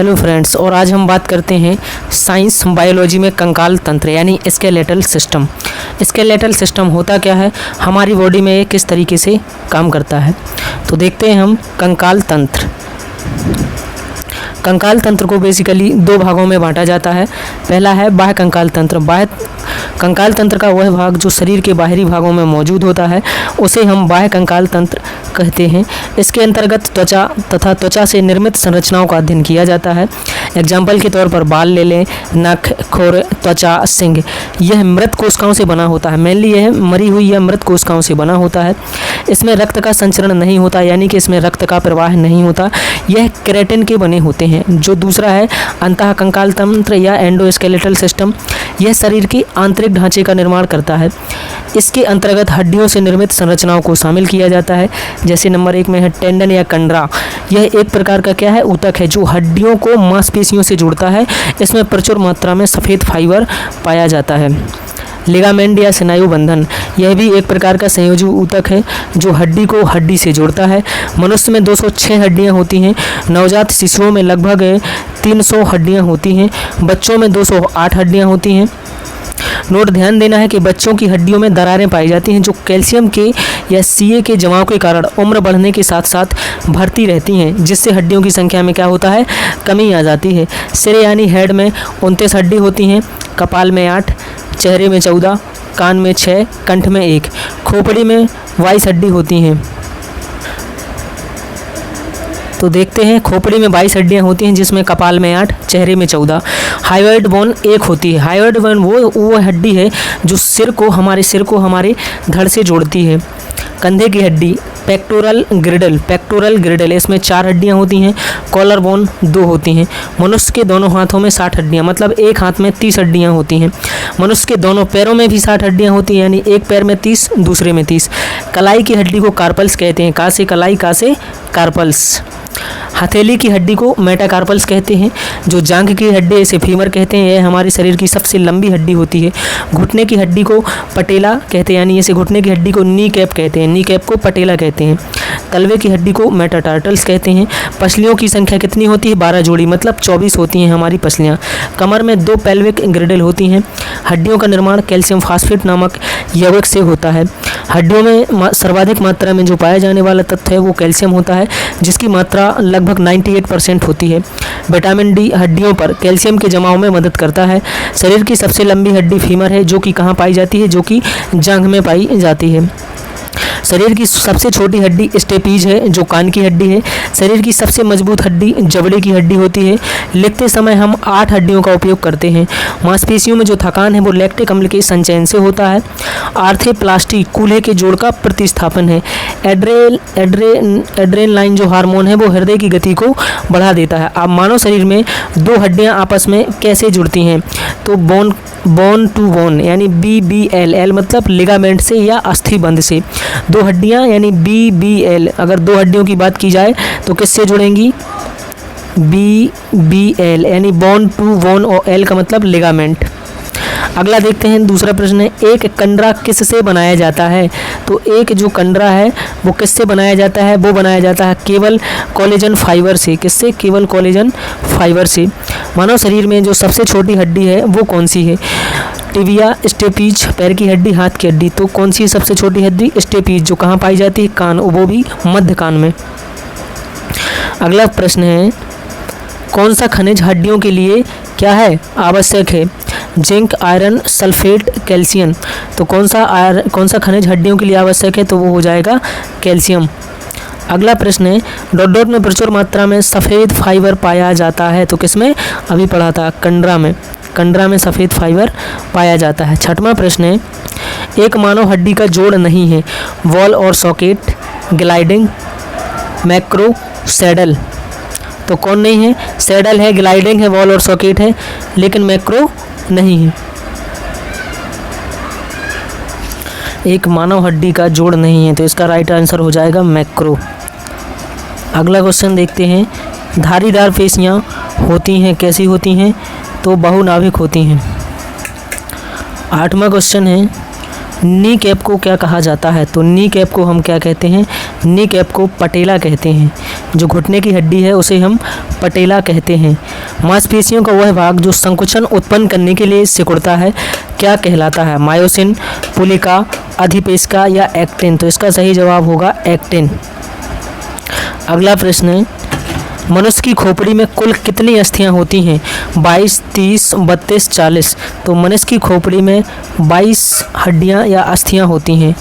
Hello friends, और आज हम बात करते हैं साइंस बायोलॉजी में कंकाल तंत्र यानी स्केलेटल सिस्टम। स्केलेटल सिस्टम होता क्या है, हमारी बॉडी में ये किस तरीके से काम करता है। तो देखते हैं हम कंकाल तंत्र। कंकाल तंत्र को बेसिकली दो भागों में बांटा जाता है। पहला है बाह्य कंकाल तंत्र। बाह्य कंकाल तंत्र का वह भाग जो शरीर के बाहरी भागों में मौजूद होता है उसे हम बाह्य कंकाल तंत्र कहते हैं। इसके अंतर्गत त्वचा तथा त्वचा से निर्मित संरचनाओं का अध्ययन किया जाता है। एग्जाम्पल के तौर पर बाल ले लें, नख, खुर, त्वचा, सिंग। यह मृत कोशिकाओं से बना होता है। मेनली यह मरी हुई या मृत कोशिकाओं से बना होता है। इसमें रक्त का संचरण नहीं होता, यानी कि इसमें रक्त का प्रवाह नहीं होता। यह केराटिन के बने होते हैं। जो दूसरा है अंतः कंकाल तंत्र या एंडोस्केलेटल सिस्टम। यह शरीर के आंतरिक ढांचे का निर्माण करता है। इसके अंतर्गत हड्डियों से निर्मित संरचनाओं को शामिल किया जाता है। जैसे नंबर 1 में है टेंडन या कंडरा। यह एक प्रकार का क्या है, ऊतक है जो हड्डियों को मांसपेशियों से जोड़ता है। इसमें प्रचुर मात्रा में सफ़ेद फाइबर पाया जाता है। लिगामेंट या स्नायु बंधन, यह भी एक प्रकार का संयोजी ऊतक है जो हड्डी को हड्डी से जोड़ता है। मनुष्य में 206 हड्डियां होती हैं। नवजात शिशुओं में लगभग 300 हड्डियां होती हैं। बच्चों में 208 हड्डियां होती हैं। नोट ध्यान देना है कि बच्चों की हड्डियों में दरारें पाई जाती हैं जो कैल्शियम के या सीए के जमाव के कारण उम्र बढ़ने के साथ साथ बढ़ती रहती हैं, जिससे हड्डियों की संख्या में क्या होता है, कमी आ जाती है। सिर यानी हेड में 29 हड्डी होती हैं, कपाल में 8, चेहरे में 14, कान में 6, कंठ में 1, खोपड़ी में 22 हड्डी होती हैं। तो देखते हैं, खोपड़ी में 22 हड्डियां होती हैं जिसमें कपाल में 8, चेहरे में 14। हाइयोइड बोन 1 होती है। हाइयोइड बोन वो हड्डी है जो सिर को हमारे धड़ से जोड़ती है। कंधे की हड्डी पेक्टोरल ग्रिडल, इसमें 4 हड्डियां होती हैं। कॉलर बोन 2 होती हैं। मनुष्य के दोनों हाथों में 60 हड्डियां, मतलब एक हाथ में 30 हड्डियां होती हैं। मनुष्य के दोनों पैरों में भी 60 हड्डियां होती हैं, यानी एक पैर में 30, दूसरे में 30। कलाई की हड्डी को कार्पल्स कहते हैं। का से कलाई, का से कार्पल्स। हथेली की हड्डी को मेटाकार्पल्स कहते हैं। जो जांघ की हड्डी इसे फीमर कहते हैं। यह हमारे शरीर की सबसे लंबी हड्डी होती है। घुटने की हड्डी को पटेला कहते हैं, यानी इसे घुटने की हड्डी को नी कैप कहते हैं। नी कैप को पटेला कहते हैं। तलवे की हड्डी को मेटाटार्टल्स कहते हैं। पसलियों की संख्या कितनी होती है, 12 जोड़ी, मतलब 24 होती हैं हमारी पसलियाँ। कमर में 2 पेल्विक ग्रिडल होती हैं। हड्डियों का निर्माण कैल्शियम फास्फेट नामक यौगिक से होता है। हड्डियों में सर्वाधिक मात्रा में जो पाया जाने वाला तत्व है वो कैल्शियम होता है, जिसकी मात्रा लगभग 98% होती है। विटामिन डी हड्डियों पर कैल्शियम के जमाव में मदद करता है। शरीर की सबसे लंबी हड्डी फीमर है, जो कि कहाँ पाई जाती है, जो कि जांघ में पाई जाती है। शरीर की सबसे छोटी हड्डी स्टेपीज है, जो कान की हड्डी है। शरीर की सबसे मजबूत हड्डी जबड़े की हड्डी होती है। लिखते समय हम 8 हड्डियों का उपयोग करते हैं। मांसपेशियों में जो थकान है वो लैक्टिक अम्ल के संचयन से होता है। आर्थोप्लास्टी कूल्हे के जोड़ का प्रतिस्थापन है। एड्रेनलाइन जो हार्मोन है वो हृदय की गति को बढ़ा देता है। अब मानव शरीर में 2 हड्डियां आपस में कैसे जुड़ती हैं, तो बोन टू बोन यानी BBL, L मतलब लिगामेंट से या अस्थि बंध से। 2 हड्डियां यानी BBL, अगर 2 हड्डियों की बात की जाए तो किससे जुड़ेंगी, BBL यानी बोन टू बोन, और L का मतलब लिगामेंट। अगला देखते हैं, दूसरा प्रश्न है, एक कंडरा किससे बनाया जाता है। तो एक जो कंडरा है वो किससे बनाया जाता है, वो बनाया जाता है केवल कोलेजन फाइबर से। किससे, केवल कोलेजन फाइबर से। मानव शरीर में जो सबसे छोटी हड्डी है वो कौन सी है, टिबिया, स्टेपीज, पैर की हड्डी, हाथ की हड्डी। तो कौन सी सबसे छोटी हड्डी, स्टेपीज, जो कहाँ पाई जाती है, कान, वो भी मध्य कान में। अगला प्रश्न है, कौन सा खनिज हड्डियों के लिए क्या है, आवश्यक है, जिंक, आयरन, सल्फेट, कैल्शियम। तो कौन सा खनिज हड्डियों के लिए आवश्यक है, तो वो हो जाएगा कैल्शियम। अगला प्रश्न है, डॉट में प्रचुर मात्रा में सफ़ेद फाइबर पाया जाता है। तो किसमें, अभी पढ़ा था, कंडरा में सफ़ेद फाइबर पाया जाता है। 6वां प्रश्न है, एक मानव हड्डी का जोड़ नहीं है, वॉल और सॉकेट, ग्लाइडिंग, मैक्रो, सैडल। तो कौन नहीं है, सैडल है, ग्लाइडिंग है, वॉल और सॉकेट है, लेकिन मैक्रो नहीं है। एक मानव हड्डी का जोड़ नहीं है, तो इसका राइट आंसर हो जाएगा मैक्रो। अगला क्वेश्चन देखते हैं, धारीदार पेशियाँ होती हैं, कैसी होती हैं, तो बहुनाभिक होती हैं। 8वां क्वेश्चन है, नी कैप को क्या कहा जाता है। तो नी कैप को हम क्या कहते हैं, नी कैप को पटेला कहते हैं। जो घुटने की हड्डी है उसे हम पटेला कहते हैं। मांसपेशियों का वह भाग जो संकुचन उत्पन्न करने के लिए सिकुड़ता है क्या कहलाता है? मायोसिन, पुलिका, अधिपेशिका या एक्टिन? तो इसका सही जवाब होगा एक्टिन। अगला प्रश्न है, मनुष्य की खोपड़ी में कुल कितनी अस्थियां होती हैं? 22, 30, 32, 40? तो मनुष्य की खोपड़ी में 22 हड्डियां या अस्थियां होती हैं।